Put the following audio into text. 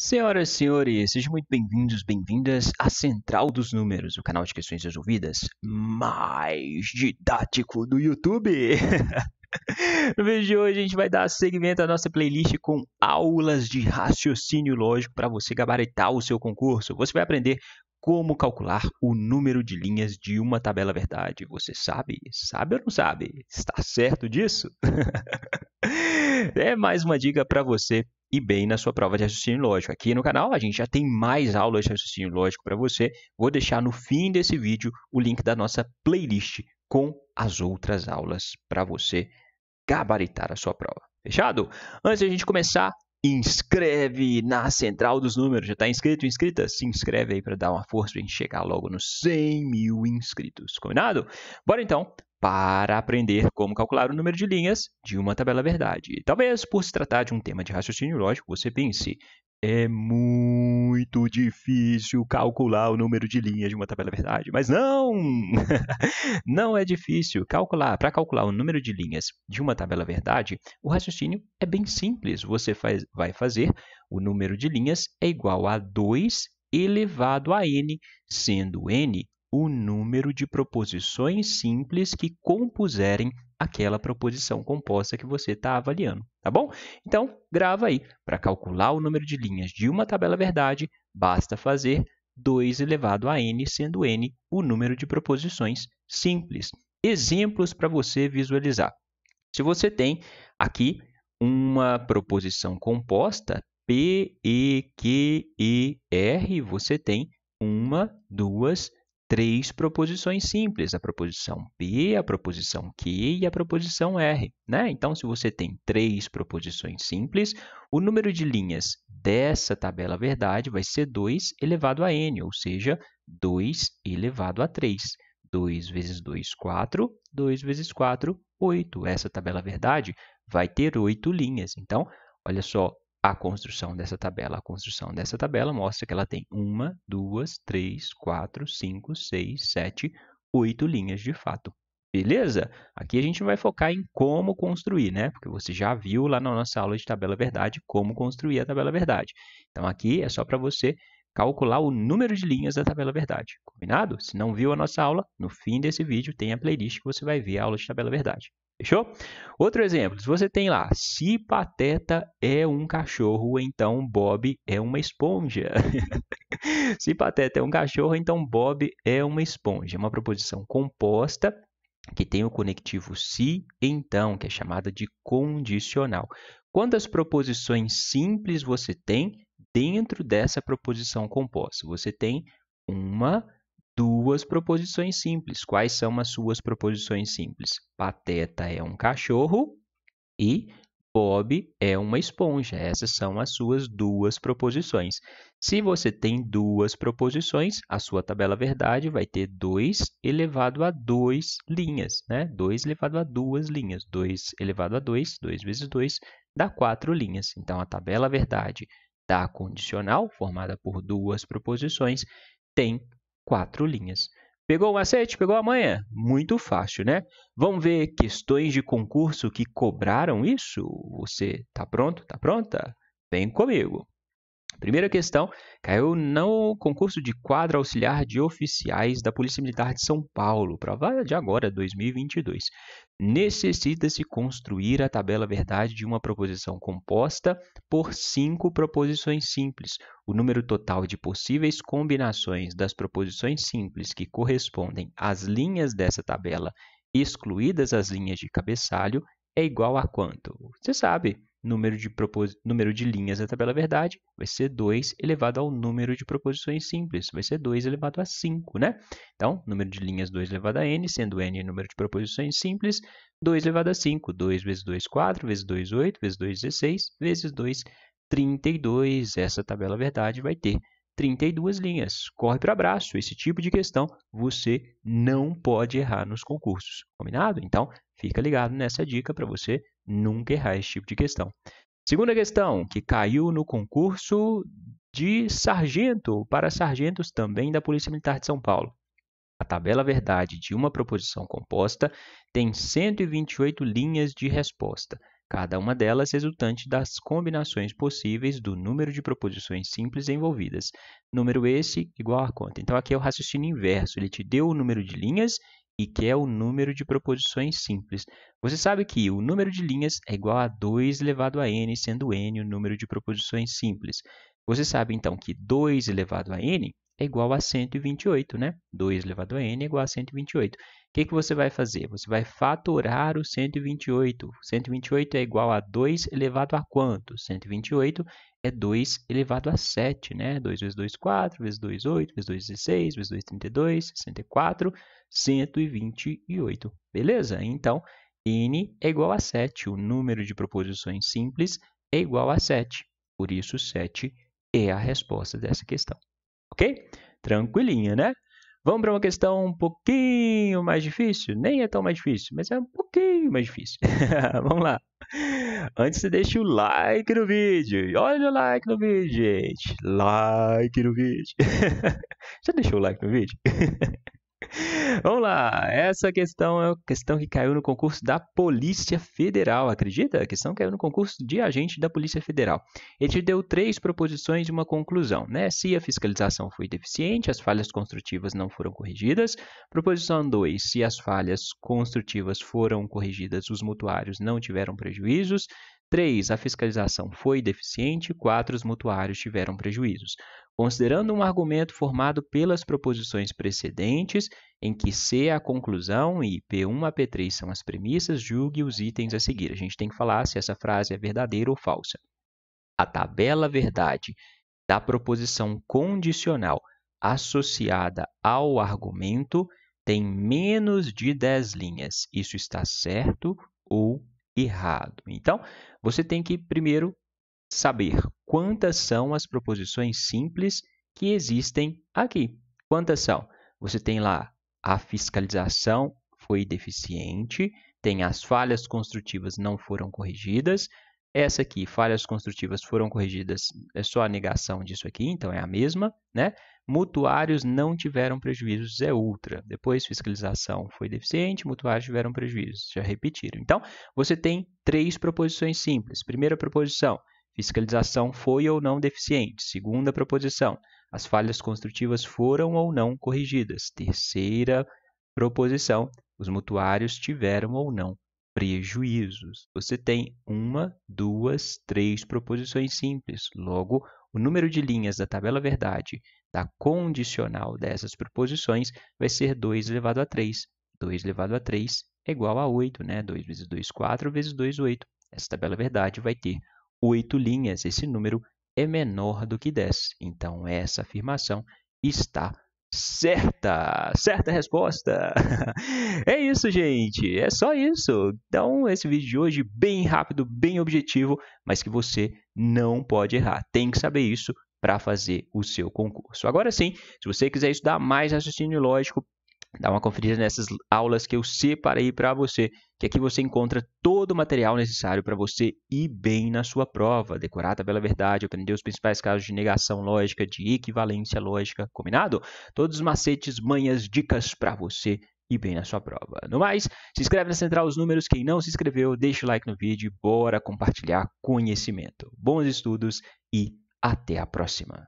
Senhoras e senhores, sejam muito bem-vindos, bem-vindas à Central dos Números, o canal de questões resolvidas mais didático do YouTube. No vídeo de hoje, a gente vai dar seguimento à nossa playlist com aulas de raciocínio lógico para você gabaritar o seu concurso. Você vai aprender como calcular o número de linhas de uma tabela verdade. Você sabe? Sabe ou não sabe? Está certo disso? É mais uma dica para você ir bem na sua prova de raciocínio lógico. Aqui no canal a gente já tem mais aulas de raciocínio lógico para você. Vou deixar no fim desse vídeo o link da nossa playlist com as outras aulas para você gabaritar a sua prova. Fechado? Antes de a gente começar, inscreve na Central dos Números. Já está inscrito, inscrita? Se inscreve aí para dar uma força para a gente chegar logo nos 100 mil inscritos. Combinado? Bora então para aprender como calcular o número de linhas de uma tabela verdade. Talvez, por se tratar de um tema de raciocínio lógico, você pense, é muito difícil calcular o número de linhas de uma tabela verdade. Mas não! Não é difícil calcular. Para calcular o número de linhas de uma tabela verdade, o raciocínio é bem simples. Você vai fazer o número de linhas é igual a 2 elevado a n, sendo n o número de proposições simples que compuserem aquela proposição composta que você está avaliando, tá bom? Então, grava aí. Para calcular o número de linhas de uma tabela verdade, basta fazer 2 elevado a n, sendo n o número de proposições simples. Exemplos para você visualizar. Se você tem aqui uma proposição composta, P, E, Q, E, R, você tem uma, duas, três proposições simples, a proposição P, a proposição Q e a proposição R, né? Então, se você tem três proposições simples, o número de linhas dessa tabela verdade vai ser 2 elevado a n, ou seja, 2 elevado a 3. 2 vezes 2, 4. 2 vezes 4, 8. Essa tabela verdade vai ter 8 linhas. Então, olha só a construção dessa tabela. A construção dessa tabela mostra que ela tem 1, 2, 3, 4, 5, 6, 7, 8 linhas de fato. Beleza? Aqui a gente vai focar em como construir, né? Porque você já viu lá na nossa aula de tabela verdade como construir a tabela verdade. Então, aqui é só para você calcular o número de linhas da tabela verdade. Combinado? Se não viu a nossa aula, no fim desse vídeo tem a playlist que você vai ver a aula de tabela verdade. Fechou? Outro exemplo, se você tem lá, se Pateta é um cachorro, então Bob é uma esponja. Se Pateta é um cachorro, então Bob é uma esponja. É uma proposição composta que tem o conectivo se, então, que é chamada de condicional. Quantas proposições simples você tem dentro dessa proposição composta? Você tem uma, duas proposições simples. Quais são as suas proposições simples? Pateta é um cachorro e Bob é uma esponja. Essas são as suas duas proposições. Se você tem duas proposições, a sua tabela verdade vai ter 2 elevado a 2 linhas, né? 2 elevado a 2 linhas. 2 elevado a 2, 2 vezes 2, dá 4 linhas. Então, a tabela verdade da condicional, formada por duas proposições, tem 4 linhas. Pegou o macete? Pegou a manha? Muito fácil, né? Vamos ver questões de concurso que cobraram isso? Você está pronto? Está pronta? Vem comigo. Primeira questão, caiu no concurso de quadro auxiliar de oficiais da Polícia Militar de São Paulo, prova de agora, 2022. Necessita-se construir a tabela verdade de uma proposição composta por 5 proposições simples. O número total de possíveis combinações das proposições simples que correspondem às linhas dessa tabela, excluídas as linhas de cabeçalho, é igual a quanto? Você sabe. Número de linhas da tabela verdade vai ser 2 elevado ao número de proposições simples, vai ser 2 elevado a 5, né? Então, número de linhas 2 elevado a n, sendo n o número de proposições simples, 2 elevado a 5, 2 vezes 2, 4, vezes 2, 8, vezes 2, 16, vezes 2, 32. Essa tabela verdade vai ter 32 linhas. Corre para abraço, esse tipo de questão você não pode errar nos concursos, combinado? Então, fica ligado nessa dica para você nunca errar esse tipo de questão. Segunda questão, que caiu no concurso de sargento, para sargentos também da Polícia Militar de São Paulo. A tabela verdade de uma proposição composta tem 128 linhas de resposta. cada uma delas resultante das combinações possíveis do número de proposições simples envolvidas. Número esse igual a quanto? Então, aqui é o raciocínio inverso. Ele te deu o número de linhas e quer o número de proposições simples. Você sabe que o número de linhas é igual a 2 elevado a n, sendo n o número de proposições simples. Você sabe, então, que 2 elevado a n é igual a 128, né? 2 elevado a n é igual a 128. O que você vai fazer? Você vai fatorar o 128. 128 é igual a 2 elevado a quanto? 128 é 2 elevado a 7, né? 2 vezes 2, 4, vezes 2, 8, vezes 2, 16, vezes 2, 32, 64, 128. Beleza? Então, n é igual a 7. O número de proposições simples é igual a 7. Por isso, 7 é a resposta dessa questão. Ok? Tranquilinha, né? Vamos para uma questão um pouquinho mais difícil? Nem é tão mais difícil, mas é um pouquinho mais difícil. Vamos lá. Antes, você deixa o like no vídeo. Olha o like no vídeo, gente. Like no vídeo. Já deixou o like no vídeo? Vamos lá, essa questão é a questão que caiu no concurso da Polícia Federal, acredita? A questão caiu no concurso de agente da Polícia Federal. Ele te deu 3 proposições e uma conclusão, né? Se a fiscalização foi deficiente, as falhas construtivas não foram corrigidas. Proposição 2, se as falhas construtivas foram corrigidas, os mutuários não tiveram prejuízos. 3, a fiscalização foi deficiente. 4, os mutuários tiveram prejuízos. Considerando um argumento formado pelas proposições precedentes, em que C é a conclusão e P1 a P3 são as premissas, julgue os itens a seguir. A gente tem que falar se essa frase é verdadeira ou falsa. A tabela verdade da proposição condicional associada ao argumento tem menos de 10 linhas. Isso está certo ou errado? Então, você tem que primeiro saber quantas são as proposições simples que existem aqui. Quantas são? Você tem lá a fiscalização foi deficiente, tem as falhas construtivas não foram corrigidas. Essa aqui, falhas construtivas foram corrigidas, é só a negação disso aqui, então é a mesma, né? Mutuários não tiveram prejuízos, é outra. Depois, fiscalização foi deficiente, mutuários tiveram prejuízos, já repetiram. Então, você tem 3 proposições simples. Primeira proposição, fiscalização foi ou não deficiente. Segunda proposição, as falhas construtivas foram ou não corrigidas. Terceira proposição, os mutuários tiveram ou não prejuízos. Você tem 1, 2, 3 proposições simples. Logo, o número de linhas da tabela verdade da condicional dessas proposições vai ser 2 elevado a 3. 2 elevado a 3 é igual a 8, né? 2 vezes 2, 4, vezes 2, 8. Essa tabela verdade vai ter 8 linhas. Esse número é menor do que 10. Então, essa afirmação está certa! Certa resposta! É isso, gente! É só isso! Então, esse vídeo de hoje bem rápido, bem objetivo, mas que você não pode errar. Tem que saber isso para fazer o seu concurso. Agora sim, se você quiser estudar mais raciocínio lógico, dá uma conferida nessas aulas que eu separei para você, que aqui você encontra todo o material necessário para você ir bem na sua prova, decorar a tabela verdade, aprender os principais casos de negação lógica, de equivalência lógica, combinado? Todos os macetes, manhas, dicas para você ir bem na sua prova. No mais, se inscreve na Central os Números, quem não se inscreveu, deixa o like no vídeo, bora compartilhar conhecimento. Bons estudos e até a próxima!